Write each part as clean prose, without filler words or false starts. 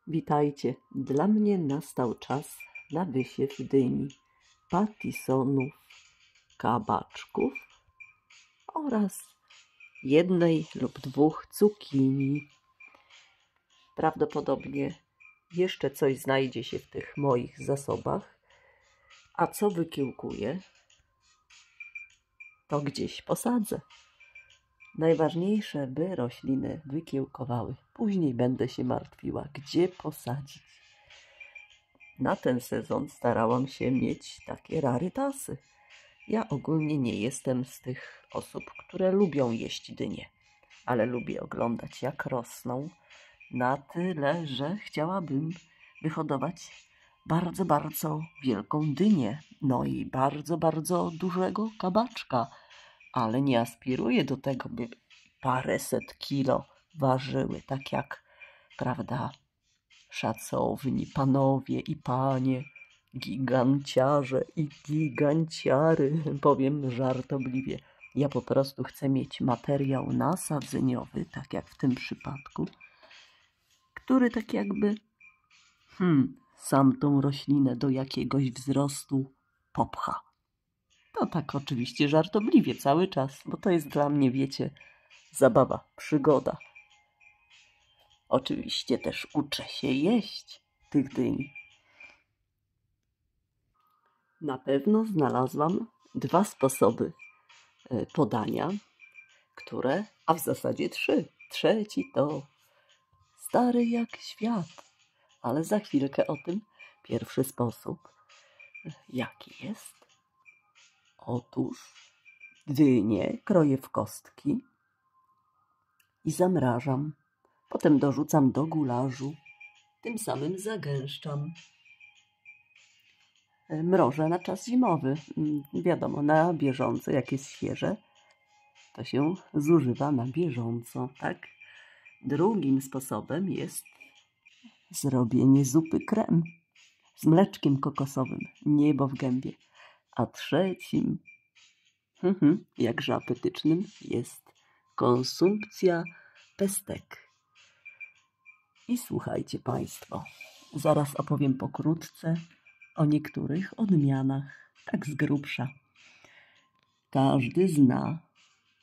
Witajcie, dla mnie nastał czas na wysiew dyni, patisonów, kabaczków oraz jednej lub dwóch cukinii. Prawdopodobnie jeszcze coś znajdzie się w tych moich zasobach, a co wykiełkuję, to gdzieś posadzę. Najważniejsze, by rośliny wykiełkowały. Później będę się martwiła, gdzie posadzić. Na ten sezon starałam się mieć takie rarytasy. Ja ogólnie nie jestem z tych osób, które lubią jeść dynie, ale lubię oglądać, jak rosną, na tyle, że chciałabym wyhodować bardzo, bardzo wielką dynię, no i bardzo, bardzo dużego kabaczka, ale nie aspiruję do tego, by paręset kilo ważyły, tak jak, prawda, szacowni panowie i panie, giganciarze i giganciary, powiem żartobliwie. Ja po prostu chcę mieć materiał nasadzeniowy, tak jak w tym przypadku, który tak jakby sam tą roślinę do jakiegoś wzrostu popcha. To tak oczywiście żartobliwie cały czas, bo to jest dla mnie, wiecie, zabawa, przygoda. Oczywiście też uczę się jeść tych dyni. Na pewno znalazłam dwa sposoby podania, a w zasadzie trzy. Trzeci to stary jak świat, ale za chwilkę o tym. Pierwszy sposób, jaki jest? Otóż dynię kroję w kostki i zamrażam. Potem dorzucam do gularzu, tym samym zagęszczam. Mrożę na czas zimowy. Wiadomo, na bieżąco, jak jest świeże, to się zużywa na bieżąco, tak? Drugim sposobem jest zrobienie zupy krem z mleczkiem kokosowym, niebo w gębie. A trzecim, jakże apetycznym, jest konsumpcja pestek. I słuchajcie Państwo, zaraz opowiem pokrótce o niektórych odmianach, tak z grubsza. Każdy zna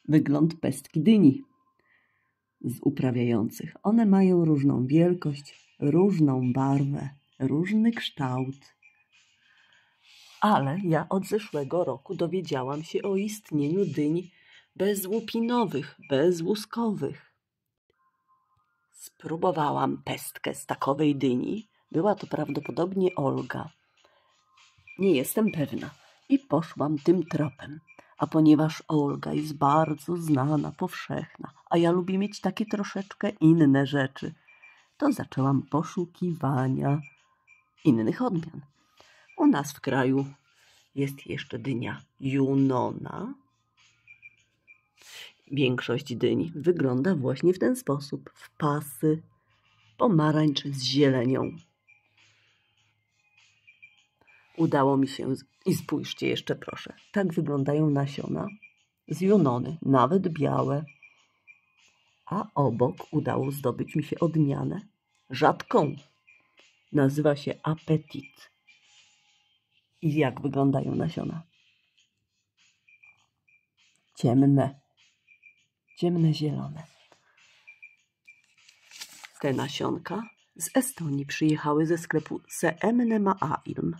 wygląd pestki dyni z uprawiających. One mają różną wielkość, różną barwę, różny kształt. Ale ja od zeszłego roku dowiedziałam się o istnieniu dyń bezłupinowych, bezłuskowych. Spróbowałam pestkę z takowej dyni. Była to prawdopodobnie Olga. Nie jestem pewna. I poszłam tym tropem. A ponieważ Olga jest bardzo znana, powszechna, a ja lubię mieć takie troszeczkę inne rzeczy, to zaczęłam poszukiwania innych odmian. U nas w kraju jest jeszcze dynia Junona. Większość dyń wygląda właśnie w ten sposób. W pasy, pomarańcz z zielenią. Udało mi się, i spójrzcie jeszcze proszę, tak wyglądają nasiona z Junony, nawet białe. A obok udało zdobyć mi się odmianę rzadką. Nazywa się Apetit. I jak wyglądają nasiona? Ciemne zielone. Te nasionka z Estonii przyjechały ze sklepu Seemne Maailm.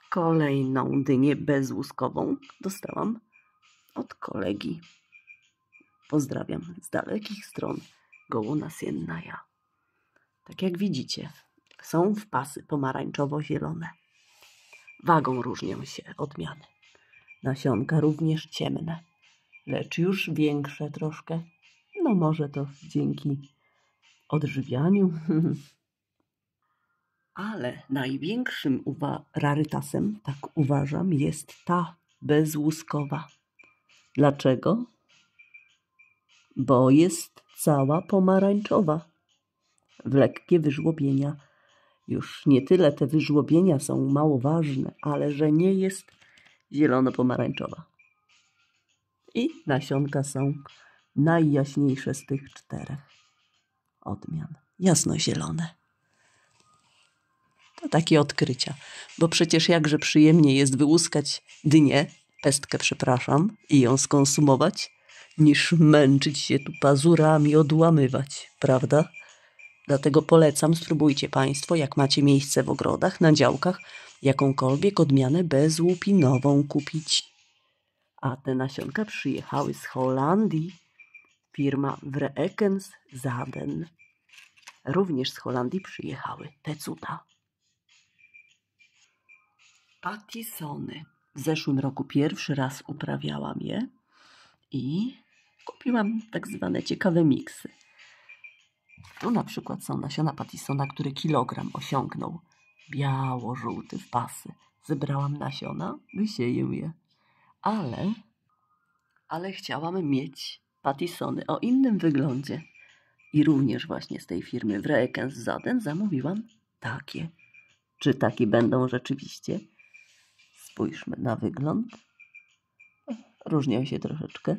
Kolejną dynię bezłuskową dostałam od kolegi. Pozdrawiam z dalekich stron Gołonasiennaja. Tak jak widzicie, są w pasy pomarańczowo-zielone. Wagą różnią się odmiany. Nasionka również ciemne, lecz już większe troszkę. No może to dzięki odżywianiu. Ale największym rarytasem, tak uważam, jest ta bezłuskowa. Dlaczego? Bo jest cała pomarańczowa. W lekkie wyżłobienia. Już nie tyle te wyżłobienia są mało ważne, ale że nie jest zielono-pomarańczowa. I nasionka są najjaśniejsze z tych czterech. odmian. Jasnozielone. To takie odkrycia, bo przecież jakże przyjemnie jest wyłuskać dynię, pestkę przepraszam, i ją skonsumować, niż męczyć się tu pazurami, odłamywać, prawda? Dlatego polecam, spróbujcie Państwo, jak macie miejsce w ogrodach, na działkach, jakąkolwiek odmianę bezłupinową kupić. A te nasionka przyjechały z Holandii. Firma Vreekens Zaden. Również z Holandii przyjechały te cuda. Patisony. W zeszłym roku pierwszy raz uprawiałam je i kupiłam tak zwane ciekawe miksy. Tu na przykład są nasiona patisona, który kilogram osiągnął. Biało-żółty w pasy. Zebrałam nasiona, wysieję je. Ale chciałam mieć patisony o innym wyglądzie. I również właśnie z tej firmy Vreekens Zaden zamówiłam takie. Czy takie będą rzeczywiście? Spójrzmy na wygląd. Różnią się troszeczkę.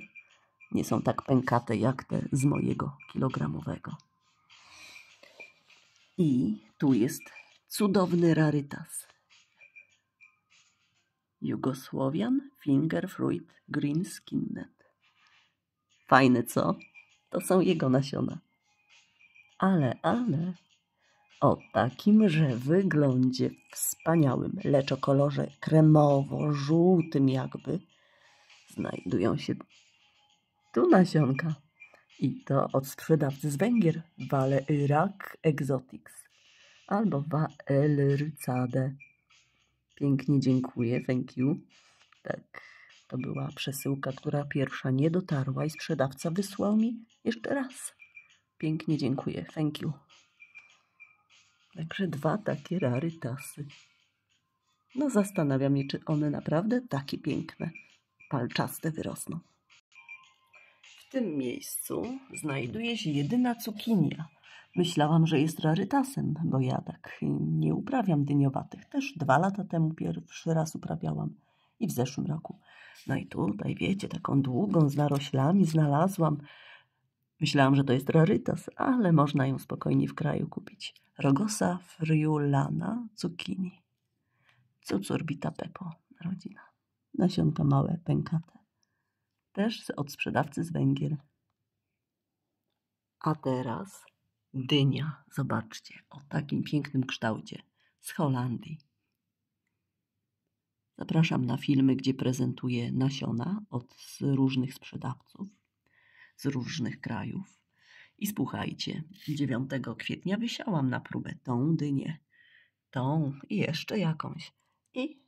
Nie są tak pękate jak te z mojego kilogramowego. I tu jest cudowny rarytas. Jugosłowian Fingerfruit Green Skinnet. Fajne, co? To są jego nasiona. Ale o takimże wyglądzie wspaniałym, lecz o kolorze kremowo-żółtym jakby, znajdują się tu nasionka. I to od sprzedawcy z Węgier, Vale Irak Exotics albo Valrcade. Pięknie dziękuję, thank you. Tak, to była przesyłka, która pierwsza nie dotarła i sprzedawca wysłał mi jeszcze raz. Pięknie dziękuję, thank you. Także dwa takie rarytasy. No zastanawiam się, czy one naprawdę takie piękne, palczaste wyrosną. W tym miejscu znajduje się jedyna cukinia. Myślałam, że jest rarytasem, bo ja tak nie uprawiam dyniowatych. Też 2 lata temu pierwszy raz uprawiałam i w zeszłym roku. No i tutaj, wiecie, taką długą z naroślami znalazłam. Myślałam, że to jest rarytas, ale można ją spokojnie w kraju kupić. Rogosa friulana zucchini. Cucurbita pepo, rodzina. Nasionka małe, pękate. Też od sprzedawcy z Węgier. A teraz dynia. Zobaczcie, o takim pięknym kształcie. Z Holandii. Zapraszam na filmy, gdzie prezentuję nasiona od różnych sprzedawców z różnych krajów. I słuchajcie, 9 kwietnia wysiałam na próbę tą dynię. Tą i jeszcze jakąś. I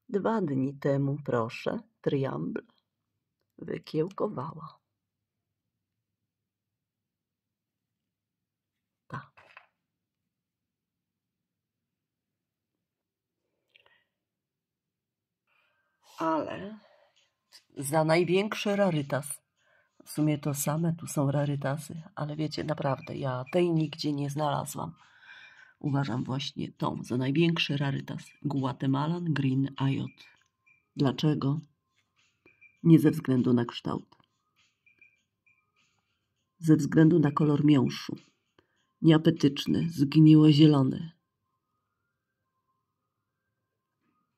2 dni temu, proszę, triambl wykiełkowała. Ta. Ale za największy rarytas. W sumie to same tu są rarytasy, ale wiecie, naprawdę, ja tej nigdzie nie znalazłam. Uważam właśnie tą za największy rarytas. Guatemalan Green Ayot. Dlaczego? Nie ze względu na kształt. Ze względu na kolor miąższu. Nieapetyczny, zgniło-zielony.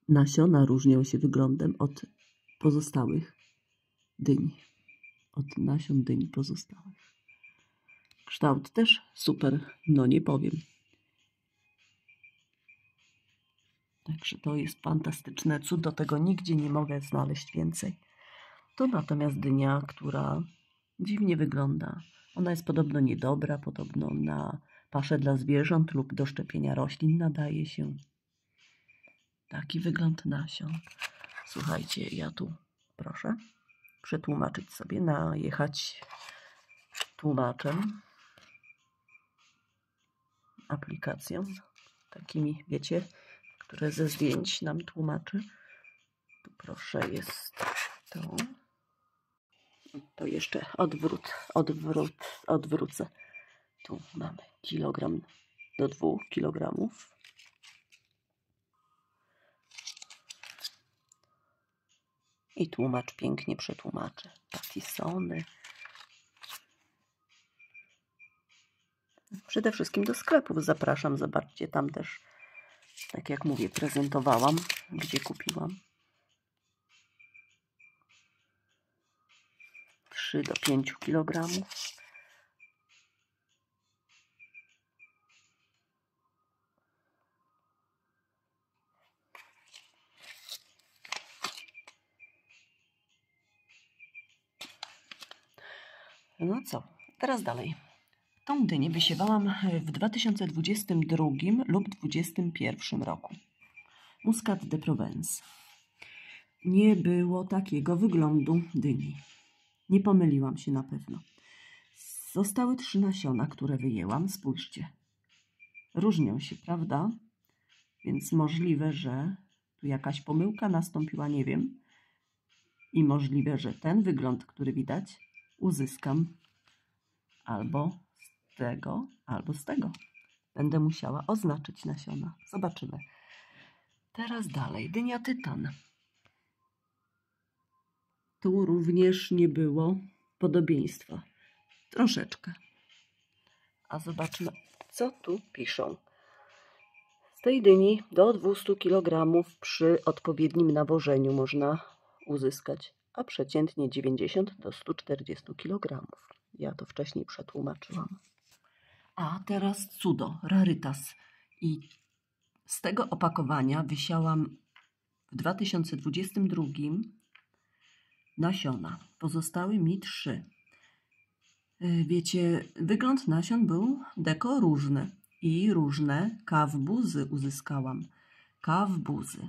Nasiona różnią się wyglądem od pozostałych dyń. Od nasion dyń pozostałych. Kształt też super, no nie powiem. Także to jest fantastyczne cudo, tego nigdzie nie mogę znaleźć więcej. To natomiast dynia, która dziwnie wygląda. Ona jest podobno niedobra, podobno na paszę dla zwierząt lub do szczepienia roślin nadaje się. Taki wygląd nasion. Słuchajcie, ja tu proszę przetłumaczyć sobie, najechać tłumaczem, aplikacją, takimi, wiecie, które ze zdjęć nam tłumaczy. Tu proszę jest to. To jeszcze odwrócę. Tu mamy kilogram do 2 kilogramów. I tłumacz pięknie przetłumaczy. Patisony. Przede wszystkim do sklepów zapraszam. Zobaczcie, tam też, tak jak mówię, prezentowałam, gdzie kupiłam. 3 do 5 kg. No co, teraz dalej. Tą dynię wysiewałam w 2022 lub 2021 roku. Muscat de Provence. Nie było takiego wyglądu dyni. Nie pomyliłam się na pewno. Zostały 3 nasiona, które wyjęłam. Spójrzcie. Różnią się, prawda? Więc możliwe, że tu jakaś pomyłka nastąpiła, nie wiem. I możliwe, że ten wygląd, który widać, uzyskam albo z tego, albo z tego. Będę musiała oznaczyć nasiona. Zobaczymy. Teraz dalej. Dynia Tytan. Tu również nie było podobieństwa. Troszeczkę. A zobaczmy, co tu piszą. Z tej dyni do 200 kg przy odpowiednim nawożeniu można uzyskać, a przeciętnie 90 do 140 kg. Ja to wcześniej przetłumaczyłam. A teraz cudo, rarytas. I z tego opakowania wysiałam w 2022 nasiona. Pozostały mi 3. Wiecie, wygląd nasion był deko różny i różne kawbuzy uzyskałam. Kawbuzy,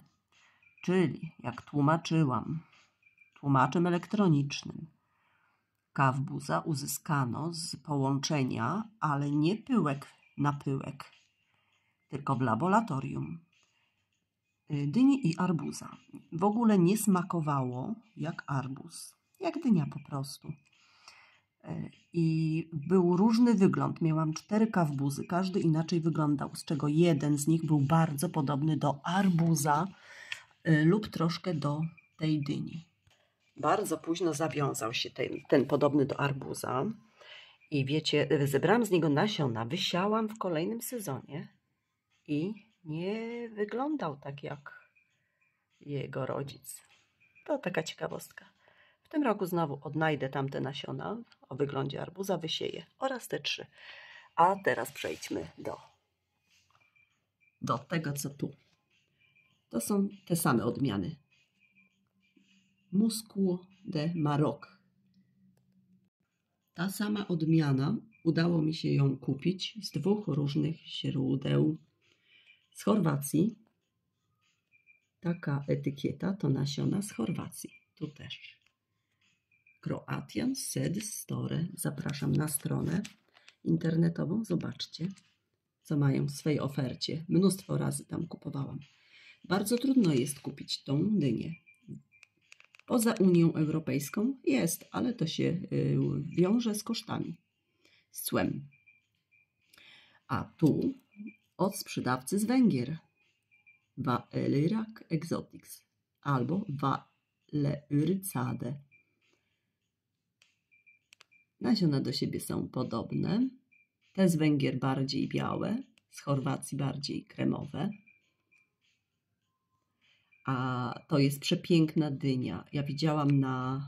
czyli jak tłumaczyłam tłumaczem elektronicznym, kawbuza uzyskano z połączenia, ale nie pyłek na pyłek, tylko w laboratorium. Dyni i arbuza. W ogóle nie smakowało jak arbuz, jak dynia po prostu. I był różny wygląd. Miałam 4 kawbuzy, każdy inaczej wyglądał, z czego jeden z nich był bardzo podobny do arbuza lub troszkę do tej dyni. Bardzo późno zawiązał się ten podobny do arbuza. I wiecie, zebrałam z niego nasiona, wysiałam w kolejnym sezonie i nie wyglądał tak jak jego rodzic. To taka ciekawostka. W tym roku znowu odnajdę tamte nasiona o wyglądzie arbuza, wysieję oraz te 3. A teraz przejdźmy do tego, co tu. To są te same odmiany. Muscat de Maroc. Ta sama odmiana, udało mi się ją kupić z 2 różnych źródeł. Z Chorwacji. Taka etykieta to nasiona z Chorwacji. Tu też. Croatian Seed Store. Zapraszam na stronę internetową. Zobaczcie, co mają w swojej ofercie. Mnóstwo razy tam kupowałam. Bardzo trudno jest kupić tą dynię. Poza Unią Europejską jest, ale to się wiąże z kosztami, z cłem. A tu od sprzedawcy z Węgier. Valeriak Exotics albo Valerycade. Nasiona do siebie są podobne. Te z Węgier bardziej białe, z Chorwacji bardziej kremowe. A to jest przepiękna dynia. Ja widziałam na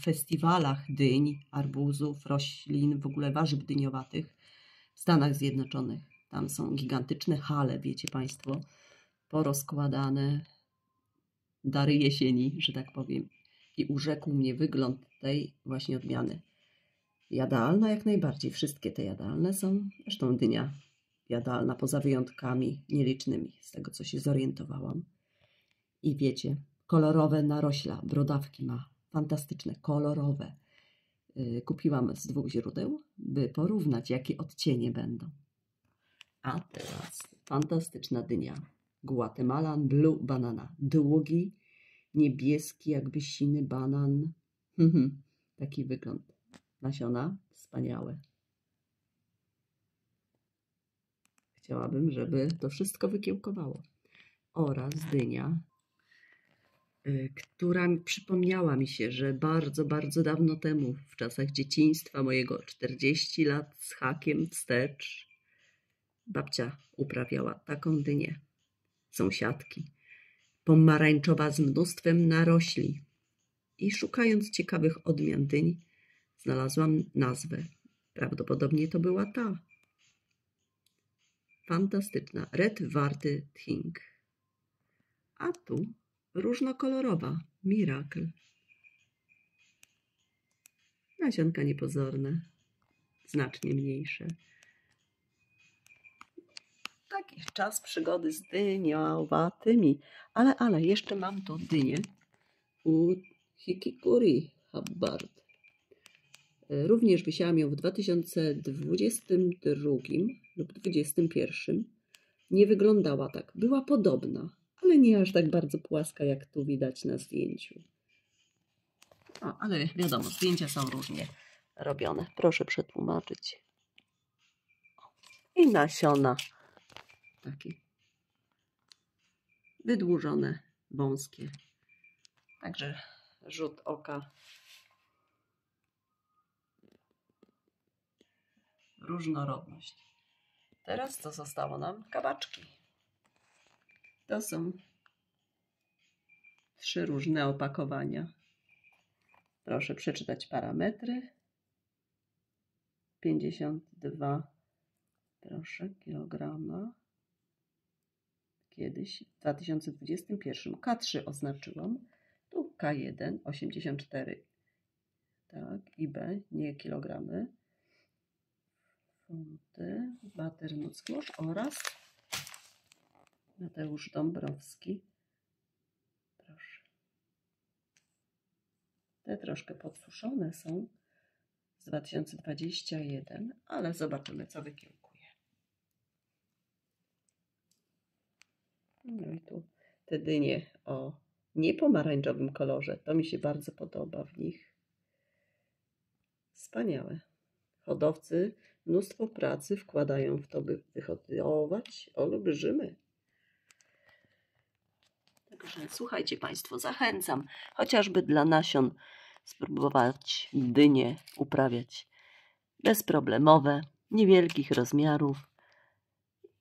festiwalach dyń, arbuzów, roślin, w ogóle warzyw dyniowatych w Stanach Zjednoczonych. Tam są gigantyczne hale, wiecie Państwo, porozkładane dary jesieni, że tak powiem. I urzekł mnie wygląd tej właśnie odmiany. Jadalna jak najbardziej. Wszystkie te jadalne są. Zresztą dynia jadalna poza wyjątkami nielicznymi, z tego co się zorientowałam. I wiecie, kolorowe narośla, brodawki ma. Fantastyczne, kolorowe. Kupiłam z 2 źródeł, by porównać, jakie odcienie będą. A teraz fantastyczna dynia. Guatemalan Blue Banana. Długi, niebieski, jakby siny banan. Taki wygląd. Nasiona wspaniałe. Chciałabym, żeby to wszystko wykiełkowało. Oraz dynia, która przypomniała mi się, że bardzo, bardzo dawno temu, w czasach dzieciństwa mojego, 40 lat z hakiem wstecz, Babcia uprawiała taką dynię. Sąsiadki. Pomarańczowa z mnóstwem narośli. I szukając ciekawych odmian dyń, znalazłam nazwę. Prawdopodobnie to była ta. Fantastyczna. Red Warty Thing. A tu różnokolorowa. Miracle. Nasionka niepozorne. Znacznie mniejsze. Taki czas przygody z dyniowatymi. Ale jeszcze mam tu dynię u Hikikuri Hubbard. Również wysiałam ją w 2022 lub 2021. Nie wyglądała tak. Była podobna, ale nie aż tak bardzo płaska, jak tu widać na zdjęciu. Ale wiadomo, zdjęcia są różnie robione. Proszę przetłumaczyć. I nasiona. Takie wydłużone, wąskie. Także rzut oka. Różnorodność. Teraz co zostało nam? Kabaczki. To są 3 różne opakowania. Proszę przeczytać parametry. 52, proszę, kilograma. Kiedyś, w 2021. K3 oznaczyłam. Tu K1, 84. Tak, i B, nie kilogramy. Funty, Baternuckosz oraz Mateusz Dąbrowski. Proszę. Te troszkę podsuszone są z 2021, ale zobaczymy, co wykiełkuje. No i tu te dynie o niepomarańczowym kolorze. To mi się bardzo podoba w nich. Wspaniałe. Hodowcy mnóstwo pracy wkładają w to, by wyhodować olbrzymy. Także słuchajcie Państwo, zachęcam chociażby dla nasion spróbować dynie uprawiać bezproblemowe, niewielkich rozmiarów,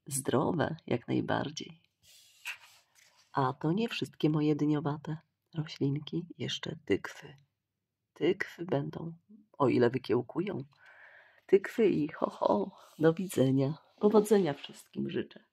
zdrowe jak najbardziej. A to nie wszystkie moje dyniowate roślinki, jeszcze tykwy. Tykwy będą, o ile wykiełkują. Tykwy i do widzenia. Powodzenia wszystkim życzę.